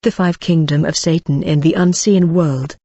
the five kingdom of Satan in the unseen world.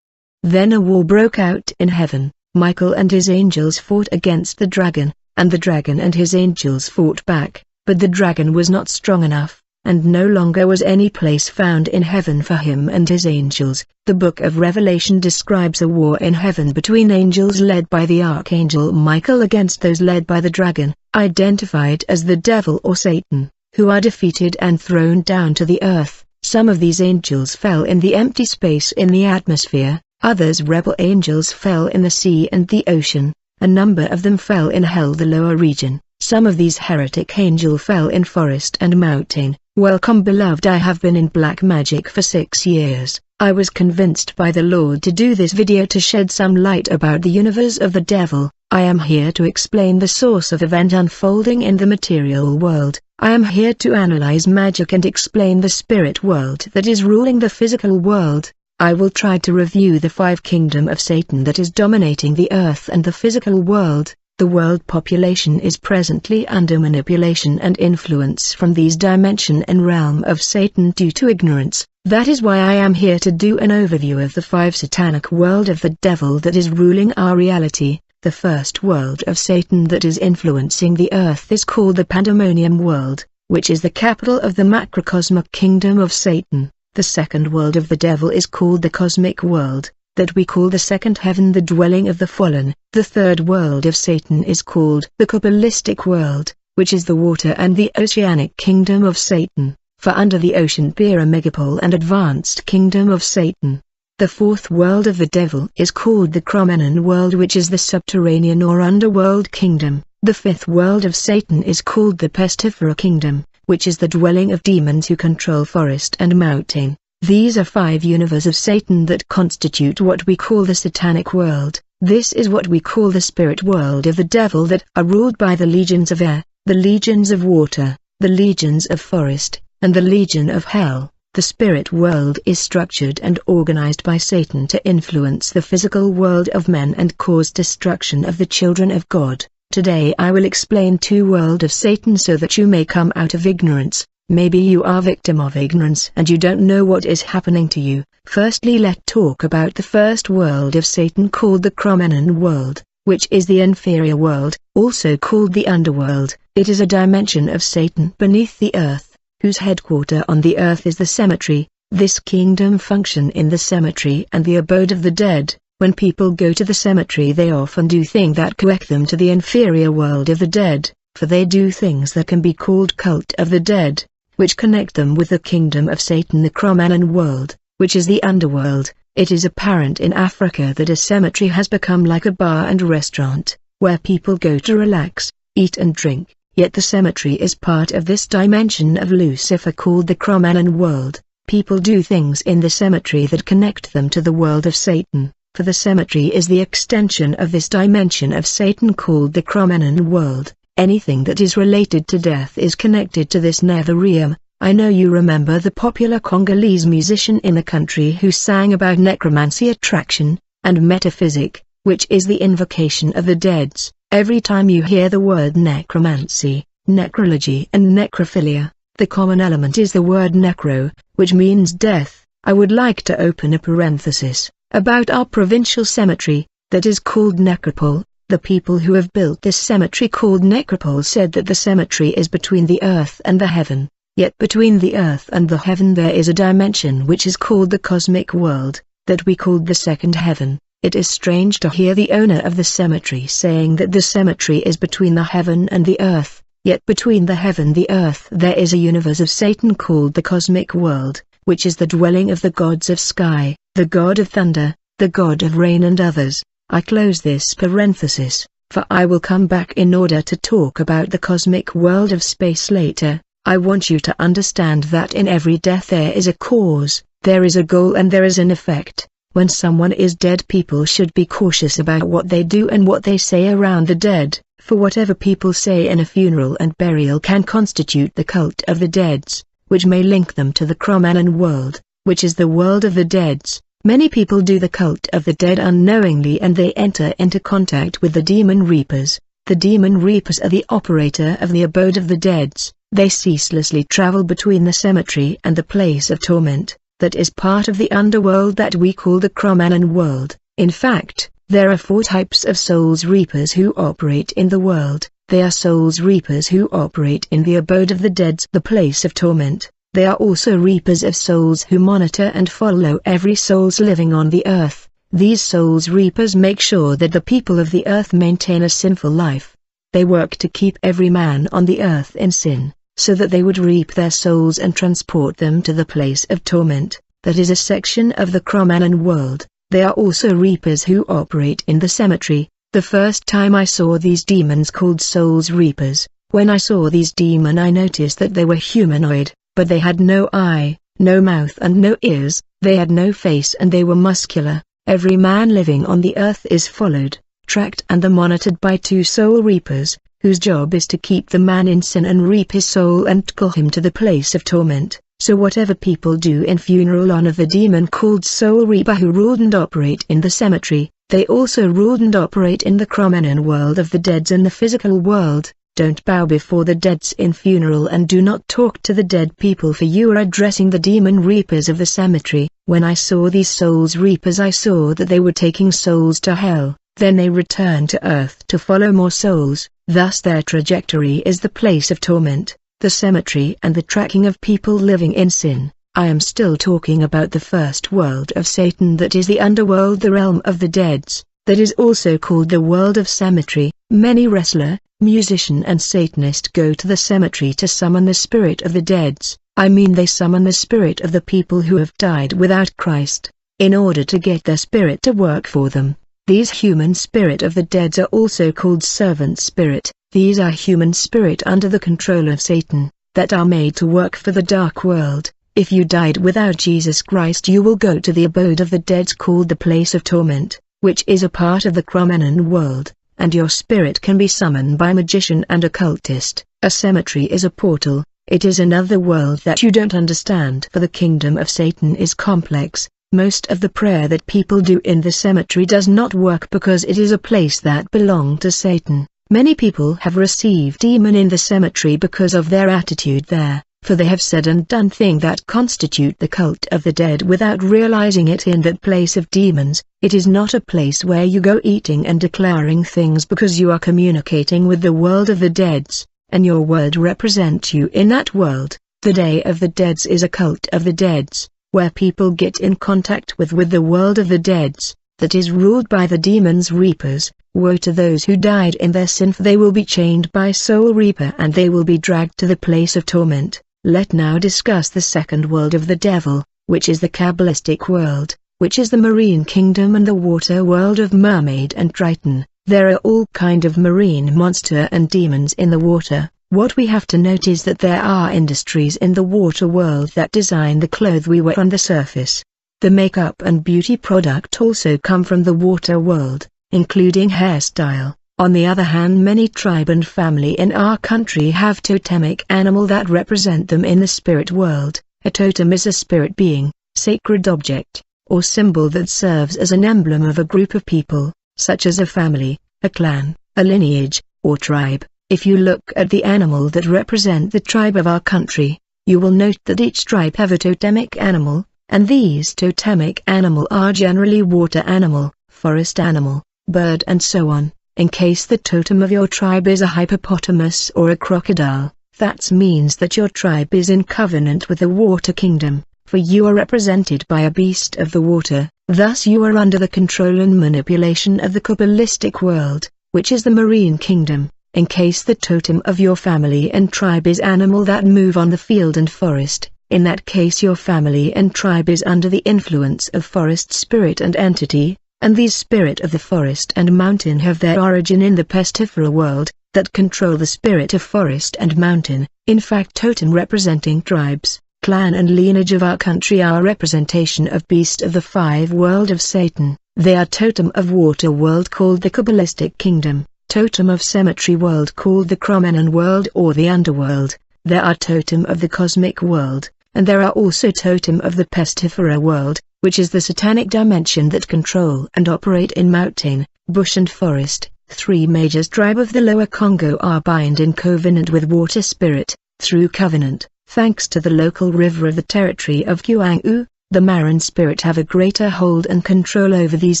Then a war broke out in heaven. Michael and his angels fought against the dragon, and the dragon and his angels fought back, but the dragon was not strong enough, and no longer was any place found in heaven for him and his angels. The book of Revelation describes a war in heaven between angels led by the archangel Michael against those led by the dragon, identified as the devil or Satan, who are defeated and thrown down to the earth. Some of these angels fell in the empty space in the atmosphere, others rebel angels fell in the sea and the ocean, a number of them fell in hell, the lower region. Some of these heretic angels fell in forest and mountain. Welcome beloved, I have been in black magic for 6 years. I was convinced by the Lord to do this video to shed some light about the universe of the devil. I am here to explain the source of event unfolding in the material world. I am here to analyze magic and explain the spirit world that is ruling the physical world. I will try to review the five kingdom of Satan that is dominating the earth and the physical world. The world population is presently under manipulation and influence from these dimension and realm of Satan due to ignorance. That is why I am here to do an overview of the five satanic world of the devil that is ruling our reality. The first world of Satan that is influencing the earth is called the Pandemonium world, which is the capital of the macrocosmic kingdom of Satan. The second world of the devil is called the cosmic world, that we call the second heaven, the dwelling of the fallen. The third world of Satan is called the Kabbalistic world, which is the water and the oceanic kingdom of Satan, for under the ocean bear a megapole and advanced kingdom of Satan. The fourth world of the devil is called the Cromagnon world, which is the subterranean or underworld kingdom. The fifth world of Satan is called the Pestifera kingdom, which is the dwelling of demons who control forest and mountain. These are five universes of Satan that constitute what we call the satanic world. This is what we call the spirit world of the devil that are ruled by the legions of air, the legions of water, the legions of forest, and the legion of hell. The spirit world is structured and organized by Satan to influence the physical world of men and cause destruction of the children of God. Today I will explain two worlds of Satan so that you may come out of ignorance. Maybe you are victim of ignorance and you don't know what is happening to you. Firstly, let's talk about the first world of Satan called the Cromagnon world, which is the inferior world, also called the underworld. It is a dimension of Satan beneath the earth, whose headquarter on the earth is the cemetery. This kingdom function in the cemetery and the abode of the dead. When people go to the cemetery, they often do things that connect them to the inferior world of the dead, for they do things that can be called cult of the dead, which connect them with the kingdom of Satan, the Cromagnon world, which is the underworld. It is apparent in Africa that a cemetery has become like a bar and restaurant, where people go to relax, eat and drink, yet the cemetery is part of this dimension of Lucifer called the Cromagnon world. People do things in the cemetery that connect them to the world of Satan, for the cemetery is the extension of this dimension of Satan called the Cromagnon world. Anything that is related to death is connected to this nether realm. I know you remember the popular Congolese musician in the country who sang about necromancy, attraction, and metaphysic, which is the invocation of the deads. Every time you hear the word necromancy, necrology and necrophilia, the common element is the word necro, which means death. I would like to open a parenthesis about our provincial cemetery, that is called necropole. The people who have built this cemetery called necropole said that the cemetery is between the earth and the heaven, yet between the earth and the heaven there is a dimension which is called the cosmic world, that we called the second heaven. It is strange to hear the owner of the cemetery saying that the cemetery is between the heaven and the earth, yet between the heaven and the earth there is a universe of Satan called the cosmic world, which is the dwelling of the gods of sky, the god of thunder, the god of rain and others. I close this parenthesis, for I will come back in order to talk about the cosmic world of space later. I want you to understand that in every death there is a cause, there is a goal and there is an effect. When someone is dead, people should be cautious about what they do and what they say around the dead, for whatever people say in a funeral and burial can constitute the cult of the deads, which may link them to the Cromagnon world, which is the world of the deads. Many people do the cult of the dead unknowingly and they enter into contact with the demon reapers. The demon reapers are the operator of the abode of the deads. They ceaselessly travel between the cemetery and the place of torment. that is part of the underworld that we call the Cramanan world. In fact, there are 4 types of Souls Reapers who operate in the world. They are Souls Reapers who operate in the abode of the dead, the place of torment. They are also Reapers of souls who monitor and follow every souls living on the earth. These Souls Reapers make sure that the people of the earth maintain a sinful life. They work to keep every man on the earth in sin, so that they would reap their souls and transport them to the place of torment, that is a section of the Cramanan world. They are also Reapers who operate in the cemetery. The first time I saw these demons called Souls Reapers, when I saw these demons I noticed that they were humanoid, but they had no eye, no mouth and no ears, they had no face and they were muscular. Every man living on the earth is followed, tracked and monitored by 2 Soul Reapers, whose job is to keep the man in sin and reap his soul and call him to the place of torment. So whatever people do in funeral honor the demon called Soul Reaper who ruled and operate in the cemetery. They also ruled and operate in the Cramanan world of the dead and the physical world. Don't bow before the dead in funeral and do not talk to the dead people, for you are addressing the demon reapers of the cemetery. When I saw these Souls Reapers I saw that they were taking souls to hell, then they returned to earth to follow more souls, thus their trajectory is the place of torment, the cemetery and the tracking of people living in sin. I am still talking about the first world of Satan, that is the underworld, the realm of the dead, that is also called the world of cemetery. Many wrestler, musician and Satanist go to the cemetery to summon the spirit of the dead. I mean they summon the spirit of the people who have died without Christ, in order to get their spirit to work for them. These human spirit of the dead are also called servant spirit. These are human spirit under the control of Satan, that are made to work for the dark world. If you died without Jesus Christ you will go to the abode of the dead called the place of torment, which is a part of the Cramanan world, and your spirit can be summoned by magician and occultist. A cemetery is a portal, it is another world that you don't understand, for the kingdom of Satan is complex. Most of the prayer that people do in the cemetery does not work because it is a place that belongs to Satan. Many people have received demon in the cemetery because of their attitude there, for they have said and done things that constitute the cult of the dead without realizing it. In that place of demons, it is not a place where you go eating and declaring things, because you are communicating with the world of the dead, and your word represents you in that world. The Day of the Dead is a cult of the dead, where people get in contact with the world of the dead, that is ruled by the demons reapers. Woe to those who died in their sin, for they will be chained by Soul Reaper and they will be dragged to the place of torment. Let now discuss the second world of the devil, which is the Kabbalistic world, which is the marine kingdom and the water world of Mermaid and Triton. There are all kind of marine monster and demons in the water. What we have to note is that there are industries in the water world that design the clothes we wear on the surface. The makeup and beauty product also come from the water world, including hairstyle. On the other hand, many tribe and family in our country have totemic animal that represent them in the spirit world. A totem is a spirit being, sacred object, or symbol that serves as an emblem of a group of people, such as a family, a clan, a lineage, or tribe. If you look at the animal that represent the tribe of our country, you will note that each tribe have a totemic animal, and these totemic animal are generally water animal, forest animal, bird and so on. In case the totem of your tribe is a hippopotamus or a crocodile, that means that your tribe is in covenant with the water kingdom, for you are represented by a beast of the water. Thus you are under the control and manipulation of the Kabbalistic world, which is the marine kingdom. In case the totem of your family and tribe is animal that move on the field and forest, in that case your family and tribe is under the influence of forest spirit and entity, and these spirit of the forest and mountain have their origin in the pestifera world, that control the spirit of forest and mountain. In fact, totem representing tribes, clan and lineage of our country are representation of beast of the 5 world of Satan. They are totem of water world called the Kabbalistic kingdom, totem of cemetery world called the Cramanan world or the underworld. There are totem of the cosmic world, and there are also totem of the pestifera world, which is the satanic dimension that control and operate in mountain, bush and forest. 3 major tribes of the Lower Congo are bind in covenant with water spirit, through covenant, thanks to the local river of the territory of Kwangu. The Maran spirit have a greater hold and control over these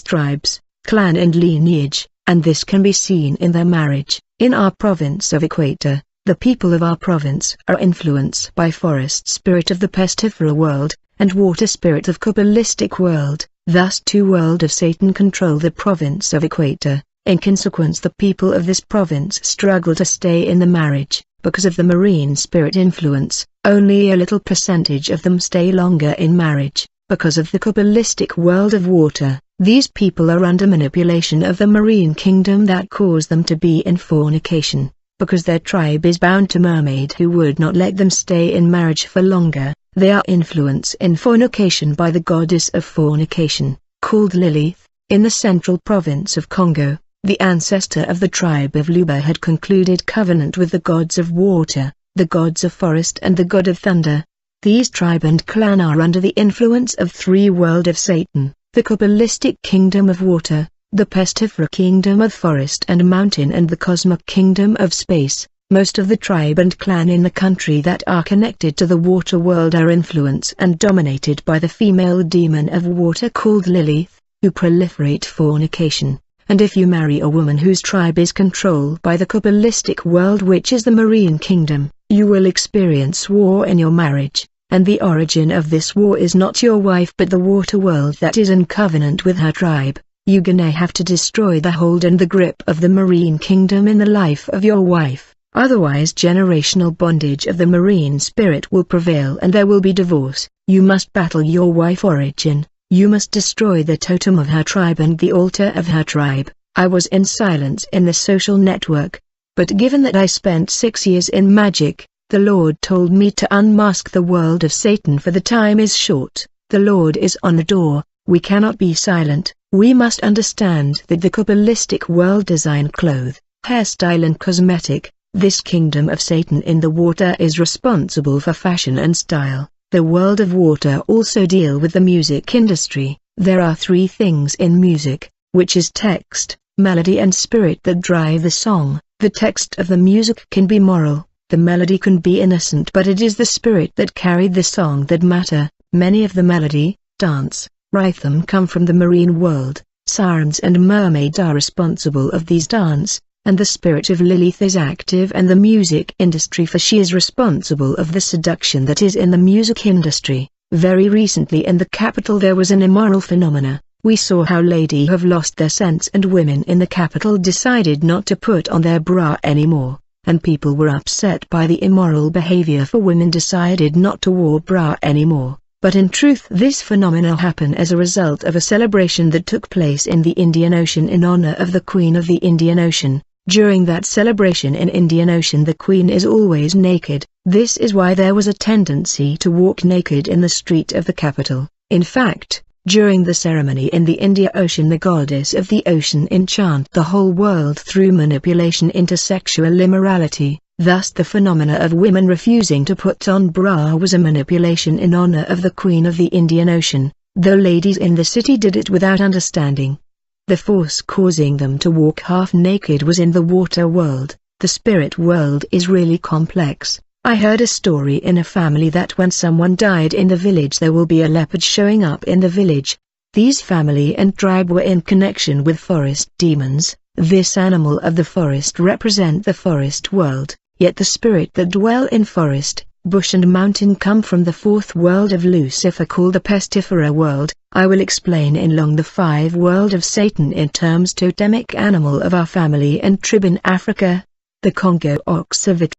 tribes, clan and lineage, and this can be seen in their marriage. In our province of Equator, the people of our province are influenced by forest spirit of the pestifera world, and water spirit of Kabbalistic world. Thus two world of Satan control the province of Equator. In consequence the people of this province struggle to stay in the marriage. Because of the marine spirit influence, only a little percentage of them stay longer in marriage. Because of the Kabbalistic world of water, these people are under manipulation of the marine kingdom that cause them to be in fornication. Because their tribe is bound to mermaid who would not let them stay in marriage for longer, they are influenced in fornication by the goddess of fornication, called Lilith. In the central province of Congo, the ancestor of the tribe of Luba had concluded covenant with the gods of water, the gods of forest and the god of thunder. These tribe and clan are under the influence of three world of Satan, the Kabbalistic kingdom of water, the pestifera kingdom of forest and mountain and the cosmic kingdom of space. Most of the tribe and clan in the country that are connected to the water world are influenced and dominated by the female demon of water called Lilith, who proliferate fornication. And if you marry a woman whose tribe is controlled by the Kabbalistic world which is the marine kingdom, you will experience war in your marriage, and the origin of this war is not your wife but the water world that is in covenant with her tribe. You gonna have to destroy the hold and the grip of the marine kingdom in the life of your wife, otherwise generational bondage of the marine spirit will prevail and there will be divorce. You must battle your wife origin. You must destroy the totem of her tribe and the altar of her tribe. I was in silence in the social network. But given that I spent 6 years in magic, the Lord told me to unmask the world of Satan for the time is short. The Lord is on the door. We cannot be silent. We must understand that the Kabbalistic world design clothes, hairstyle and cosmetic, this kingdom of Satan in the water is responsible for fashion and style. The world of water also deal with the music industry. There are three things in music, which is text, melody and spirit that drive the song. The text of the music can be moral, the melody can be innocent but it is the spirit that carried the song that matter. Many of the melody, dance, rhythm come from the marine world. Sirens and mermaids are responsible of these dance. And the spirit of Lilith is active in the music industry for she is responsible of the seduction that is in the music industry. Very recently in the capital there was an immoral phenomena. We saw how ladies have lost their sense and women in the capital decided not to put on their bra anymore, and people were upset by the immoral behavior for women decided not to wear bra anymore. But in truth this phenomena happened as a result of a celebration that took place in the Indian Ocean in honor of the Queen of the Indian Ocean. During that celebration in Indian Ocean the Queen is always naked. This is why there was a tendency to walk naked in the street of the capital. In fact, during the ceremony in the Indian Ocean the goddess of the ocean enchant the whole world through manipulation into sexual immorality. Thus the phenomena of women refusing to put on bra was a manipulation in honor of the Queen of the Indian Ocean, though ladies in the city did it without understanding. The force causing them to walk half-naked was in the water world. The spirit world is really complex. I heard a story in a family that when someone died in the village there will be a leopard showing up in the village. These family and tribe were in connection with forest demons. This animal of the forest represent the forest world, yet the spirit that dwell in forest, bush and mountain come from the fourth world of Lucifer called the pestifera world. I will explain in long the 5 world of Satan in terms totemic animal of our family and tribe in Africa, the Congo ox of it.